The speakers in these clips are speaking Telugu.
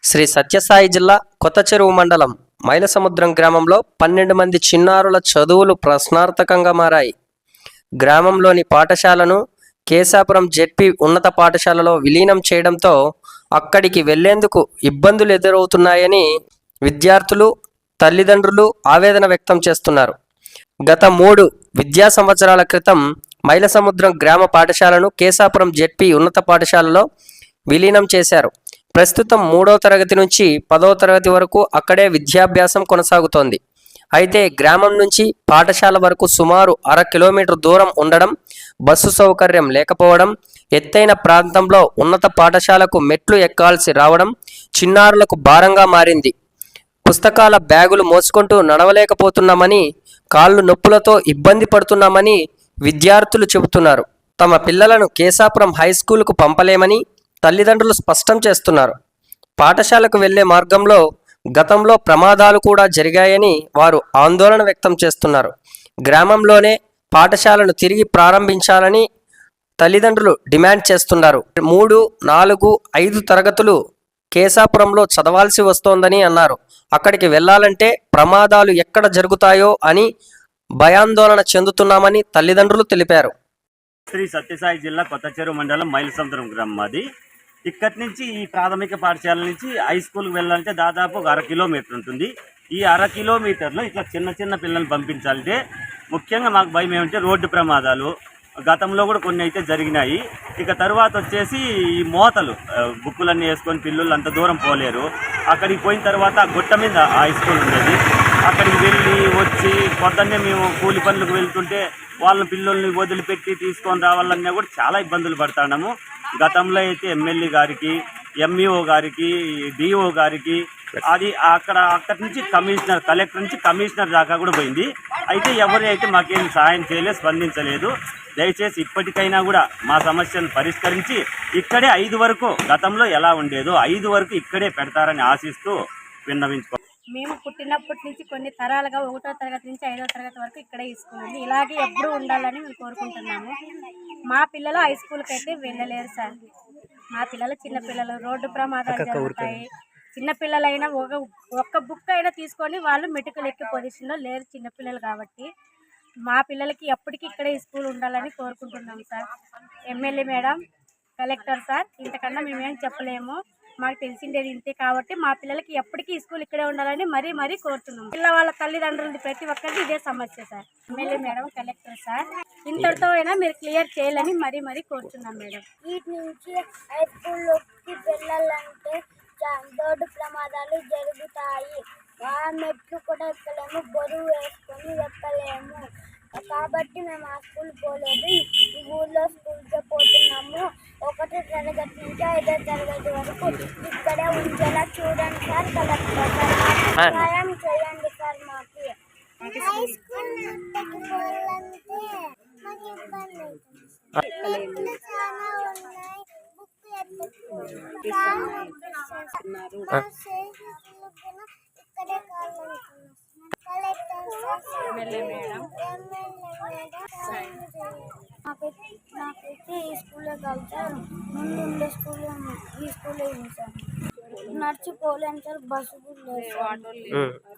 శ్రీ సత్యసాయి జిల్లా కొత్తచెరువు మండలం మైలసముద్రం గ్రామంలో 12 మంది చిన్నారుల చదువులు ప్రశ్నార్థకంగా మారాయి. గ్రామంలోని పాఠశాలను కేశాపురం జెడ్పీ ఉన్నత పాఠశాలలో విలీనం చేయడంతో అక్కడికి వెళ్లేందుకు ఇబ్బందులు ఎదురవుతున్నాయని విద్యార్థులు, తల్లిదండ్రులు ఆవేదన వ్యక్తం చేస్తున్నారు. గత 3 విద్యా సంవత్సరాల క్రితం మైలసముద్రం గ్రామ పాఠశాలను కేశాపురం జెడ్పీ ఉన్నత పాఠశాలలో విలీనం చేశారు. ప్రస్తుతం 3వ తరగతి నుంచి 10వ తరగతి వరకు అక్కడే విద్యాభ్యాసం కొనసాగుతోంది. అయితే గ్రామం నుంచి పాఠశాల వరకు సుమారు 1/2 కిలోమీటర్ దూరం ఉండడం, బస్సు సౌకర్యం లేకపోవడం, ఎత్తైన ప్రాంతంలో ఉన్నత పాఠశాలకు మెట్లు ఎక్కాల్సి రావడం చిన్నారులకు భారంగా మారింది. పుస్తకాల బ్యాగులు మోసుకుంటూ నడవలేకపోతున్నామని, కాళ్ళు నొప్పులతో ఇబ్బంది పడుతున్నామని విద్యార్థులు చెబుతున్నారు. తమ పిల్లలను కేశాపురం హైస్కూలుకు పంపలేమని తల్లిదండ్రులు స్పష్టం చేస్తున్నారు. పాఠశాలకు వెళ్లే మార్గంలో గతంలో ప్రమాదాలు కూడా జరిగాయని వారు ఆందోళన వ్యక్తం చేస్తున్నారు. గ్రామంలోనే పాఠశాలను తిరిగి ప్రారంభించాలని తల్లిదండ్రులు డిమాండ్ చేస్తున్నారు. 3, 4, 5 తరగతులు కేశాపురంలో చదవాల్సి వస్తోందని అన్నారు. అక్కడికి వెళ్లాలంటే ప్రమాదాలు ఎక్కడ జరుగుతాయో అని భయాందోళన చెందుతున్నామని తల్లిదండ్రులు తెలిపారు. శ్రీ సత్యసాయి జిల్లా కొత్తచెరువు మండలం మైలసముద్రం గ్రామం మాది. ఇక్కడి నుంచి ఈ ప్రాథమిక పాఠశాల నుంచి హై స్కూల్కి వెళ్ళాలంటే దాదాపు 1/2 కిలోమీటర్ ఉంటుంది. ఈ 1/2 కిలోమీటర్లో ఇట్లా చిన్న చిన్న పిల్లల్ని పంపించాలంటే ముఖ్యంగా మాకు భయం ఏమంటే రోడ్డు ప్రమాదాలు గతంలో కూడా కొన్ని అయితే జరిగినాయి. ఇక తర్వాత వచ్చేసి ఈ మోతలు బుక్కులన్నీ వేసుకొని పిల్లలు అంత దూరం పోలేరు. అక్కడికి పోయిన తర్వాత గుట్ట మీద హై స్కూల్ ఉండేది. అక్కడికి వెళ్ళి వచ్చి పొద్దున్నే మేము కూలి పనులకు వెళ్తుంటే వాళ్ళ పిల్లల్ని వదిలిపెట్టి తీసుకొని రావాలన్నా కూడా చాలా ఇబ్బందులు పడుతున్నాము. గతంలో అయితే ఎమ్మెల్యే గారికి, ఎంఈఓ గారికి, డిఓ గారికి అది అక్కడి నుంచి కమిషనర్, కలెక్టర్ నుంచి కమిషనర్ దాకా కూడా పోయింది. అయితే ఎవరు అయితే మాకేం సహాయం చేయలేదు, స్పందించలేదు. దయచేసి ఇప్పటికైనా కూడా మా సమస్యను పరిష్కరించి ఇక్కడే 5 వరకు గతంలో ఎలా ఉండేదో 5 వరకు ఇక్కడే పెడతారని ఆశిస్తూ విన్నవించుకో. మేము పుట్టినప్పటి నుంచి కొన్ని తరాలుగా 1వ తరగతి నుంచి 5వ తరగతి వరకు ఇక్కడే స్కూల్ ఉంది. ఇలాగే ఎప్పుడూ ఉండాలని మేము కోరుకుంటున్నాము. మా పిల్లలు హై స్కూల్కి అయితే వెళ్ళలేరు సార్. మా పిల్లలు చిన్నపిల్లలు, రోడ్డు ప్రమాదాలు జరుగుతాయి. చిన్నపిల్లలైనా ఒక్క బుక్ అయినా తీసుకొని వాళ్ళు మెటుకలు ఎక్కే పొజిషన్లో లేరు చిన్నపిల్లలు కాబట్టి. మా పిల్లలకి ఎప్పటికీ ఇక్కడే స్కూల్ ఉండాలని కోరుకుంటున్నాం sir. MLA madam, collector sir, ఇంతకన్నా మేమేం చెప్పలేము. మాకు తెలిసిండేది ఇంతే కాబట్టి మా పిల్లలకి ఎప్పటికీ స్కూల్ ఇక్కడే ఉండాలని మరీ కోరుతున్నాం. వాళ్ళ తల్లిదండ్రులది ప్రతి ఒక్కరికి ఇదే సమస్య sir. MLA madam, collector sir, ఇంతటితో అయినా మీరు క్లియర్ చేయాలని మరీ కోరుతున్నాం మేడం. వీటి నుంచి హై స్కూల్లోకి వెళ్ళాలంటే రోడ్డు ప్రమాదాలు జరుగుతాయి. మెట్లు కూడా ఎక్కలేము, బరువు వేసుకొని ఎక్కలేము. కాబట్టి మేము ఆ స్కూల్ పోలేదు. ఈ ఊళ్ళో స్కూల్కే పోతున్నాము. 1వ తరగతి నుంచి 5వ తరగతి వరకు ఇక్కడే ఉంచేలా చూడండి సార్. కలెక్టర్ సార్ సహాయం చేయండి సార్. మాకు హై స్కూల్ పోవాలంటే మాకు ఇబ్బంది అవుతుంది. చాలా ఉన్నాయి, బుక్ ఇక్కడే కావాలనుకున్నాం. నాకైతే ఈ స్కూలే కాదు సార్. ముందు ఉండే స్కూలే, ఈ స్కూలే ఉంది సార్. నడిచిపోలేను సార్. బస్సు కూడా లేదు సార్,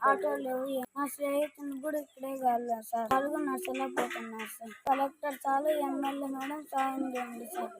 ఆటో లేవు. మా స్నేహితుని కూడా ఇక్కడే కాదు సార్. వాళ్ళు నచ్చలేకపోతున్నారు సార్. కలెక్టర్ చాలు, ఎమ్మెల్యే మేడం సాయం చేయండి సార్.